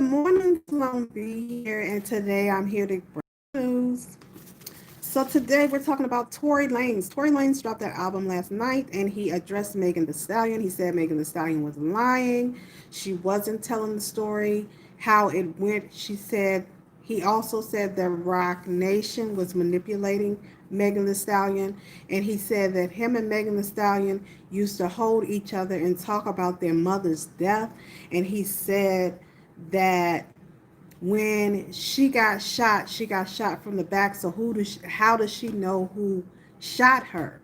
morning, Sloan B here, and today I'm here to bring news. So today we're talking about Tory Lanez. Tory Lanez dropped that album last night, and he addressed Megan Thee Stallion. He said Megan Thee Stallion was lying. She wasn't telling the story how it went. He also said that Rock Nation was manipulating Megan Thee Stallion, and he said that him and Megan Thee Stallion used to hold each other and talk about their mother's death, and he said that when she got shot from the back. So how does she know who shot her?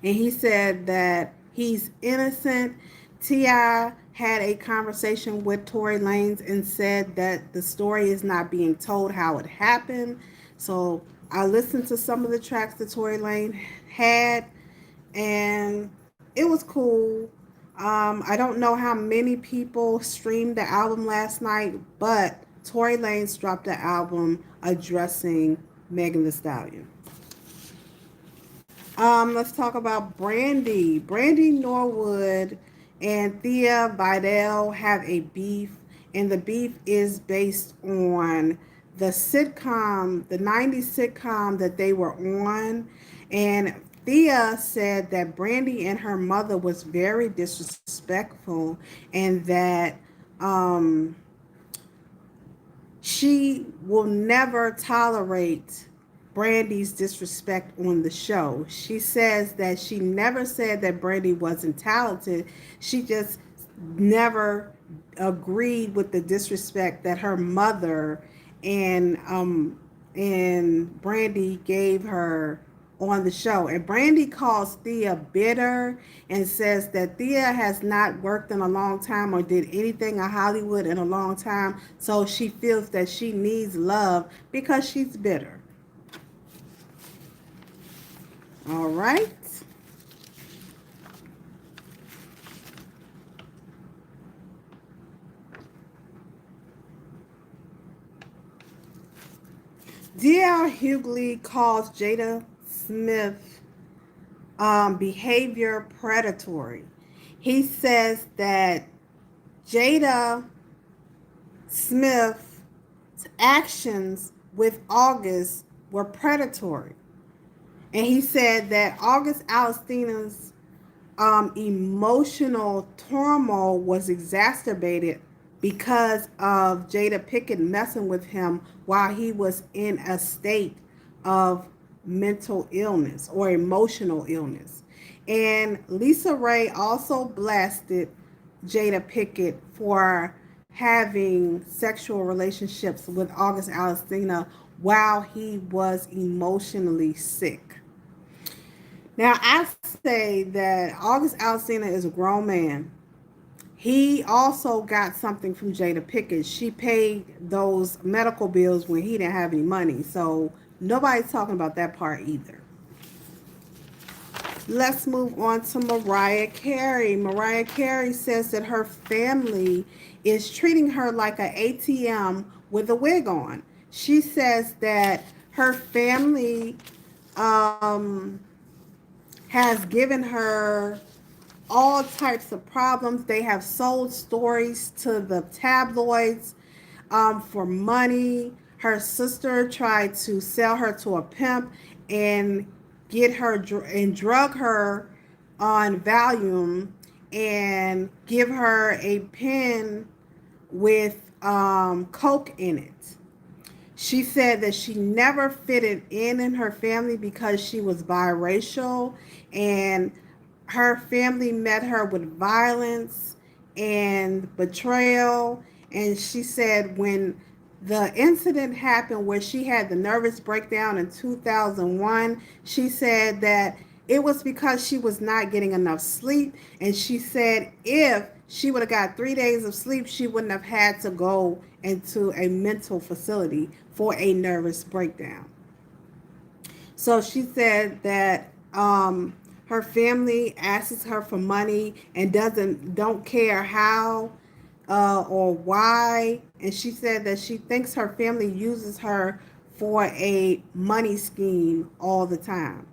And he said that he's innocent. T.I. had a conversation with Tory Lanez and said that the story is not being told how it happened. So I listened to some of the tracks that Tory Lanez had, and it was cool. I don't know how many people streamed the album last night, but Tory Lanez dropped the album addressing Megan Thee Stallion. Let's talk about Brandy. Brandy Norwood and Thea Vidal have a beef, and the beef is based on the 90s sitcom that they were on. And Thea said that Brandy and her mother was very disrespectful, and that um, she will never tolerate Brandy's disrespect on the show. She says that she never said that Brandy wasn't talented. She just never agreed with the disrespect that her mother and Brandy gave her on the show. And Brandy calls Thea bitter and says that Thea has not worked in a long time or did anything in Hollywood in a long time, so she feels that she needs love because she's bitter. All right. Hughley calls Jada Smith behavior predatory. He says that Jada Smith's actions with August were predatory. And he said that August Alstina's emotional turmoil was exacerbated because of Jada Pickett messing with him while he was in a state of mental illness or emotional illness. And Lisa Ray also blasted Jada Pickett for having sexual relationships with August Alstina while he was emotionally sick. Now, I say that August Alsina is a grown man. He also got something from Jada Pickett. She paid those medical bills when he didn't have any money. So nobody's talking about that part either. Let's move on to Mariah Carey. Mariah Carey says that her family is treating her like an ATM with a wig on. She says that her family has given her all types of problems. They have sold stories to the tabloids for money. Her sister tried to sell her to a pimp and get her and drug her on Valium and give her a pen with coke in it. She said that she never fitted in her family because she was biracial, and her family met her with violence and betrayal. And she said when the incident happened where she had the nervous breakdown in 2001, she said that it was because she was not getting enough sleep. And she said if she would have got 3 days of sleep, she wouldn't have had to go into a mental facility for a nervous breakdown. So she said that her family asks her for money and don't care how or why. And she said that she thinks her family uses her for a money scheme all the time.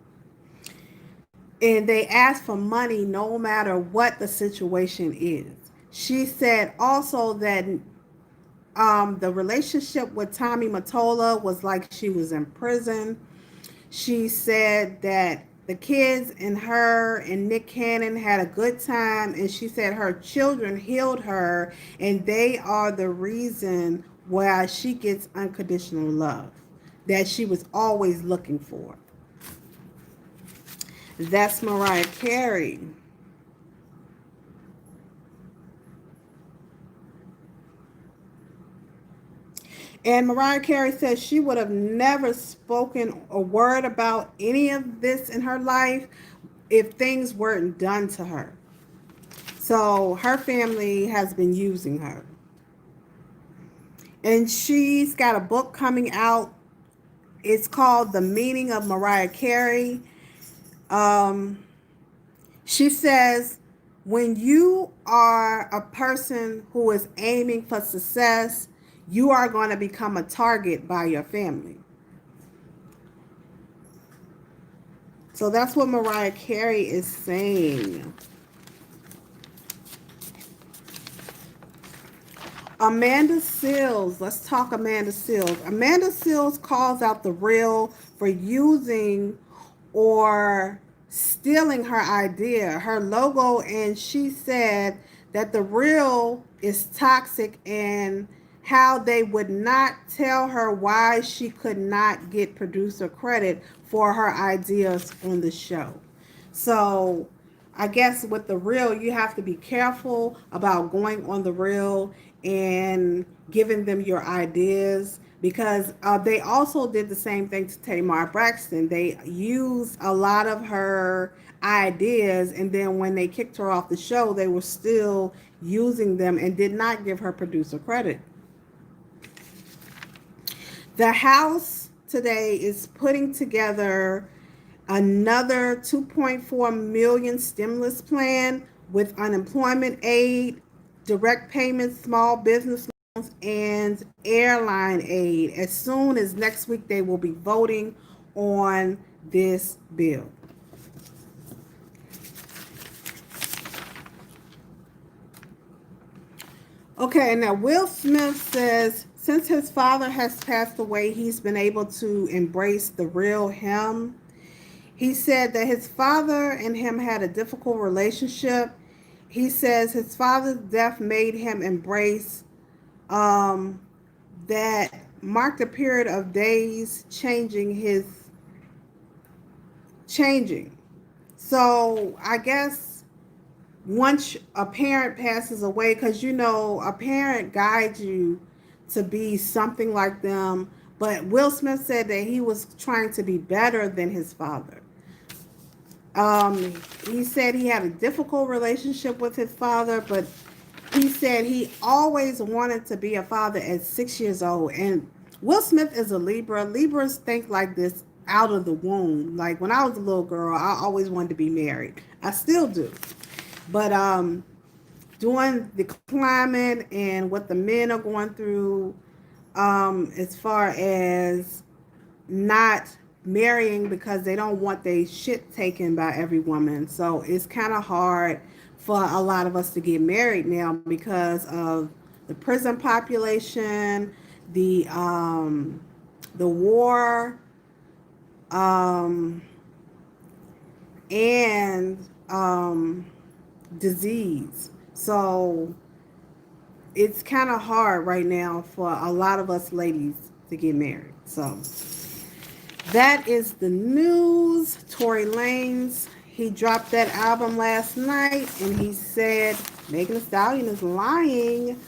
And they ask for money no matter what the situation is. She said also that The relationship with Tommy Mottola was like she was in prison. She said that the kids and her and Nick Cannon had a good time, and she said her children healed her, and they are the reason why she gets unconditional love that she was always looking for. That's Mariah Carey. And Mariah Carey says she would have never spoken a word about any of this in her life if things weren't done to her. So her family has been using her. And she's got a book coming out. It's called The Meaning of Mariah Carey. Um, she says, when you are a person who is aiming for success, you are going to become a target by your family. So that's what Mariah Carey is saying. Amanda Seales. Let's talk Amanda Seales. Amanda Seales calls out the real for using or stealing her idea, her logo, and she said that the real is toxic and how they would not tell her why she could not get producer credit for her ideas on the show. So I guess with the reel, you have to be careful about going on the reel and giving them your ideas, because they also did the same thing to Tamar Braxton. They used a lot of her ideas, and then when they kicked her off the show, they were still using them and did not give her producer credit. The House today is putting together another 2.4 million stimulus plan with unemployment aid, direct payments, small business loans, and airline aid. As soon as next week, they will be voting on this bill. Okay, now Will Smith says since his father has passed away, he's been able to embrace the real him. He said that his father and him had a difficult relationship. He says his father's death made him embrace that marked a period of days changing. So I guess once a parent passes away, because you know a parent guides you to be something like them, but Will Smith said that he was trying to be better than his father. He said he had a difficult relationship with his father, but he said he always wanted to be a father at 6 years old. And Will Smith is a Libra. Libras think like this out of the womb. Like when I was a little girl, I always wanted to be married. I still do. But doing the climate and what the men are going through, as far as not marrying because they don't want their shit taken by every woman. So it's kind of hard for a lot of us to get married now because of the prison population, the war, and disease. So it's kind of hard right now for a lot of us ladies to get married. So that is the news. Tory Lanez, he dropped that album last night, and he said Megan Thee Stallion is lying.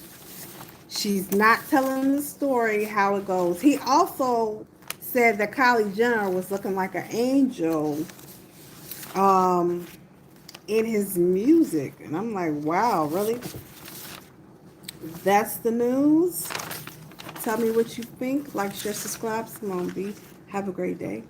She's not telling the story how it goes. He also said that Kylie Jenner was looking like an angel in his music. And I'm like, wow, really? That's the news. Tell me what you think. Like, share, subscribe. Simone B. Have a great day.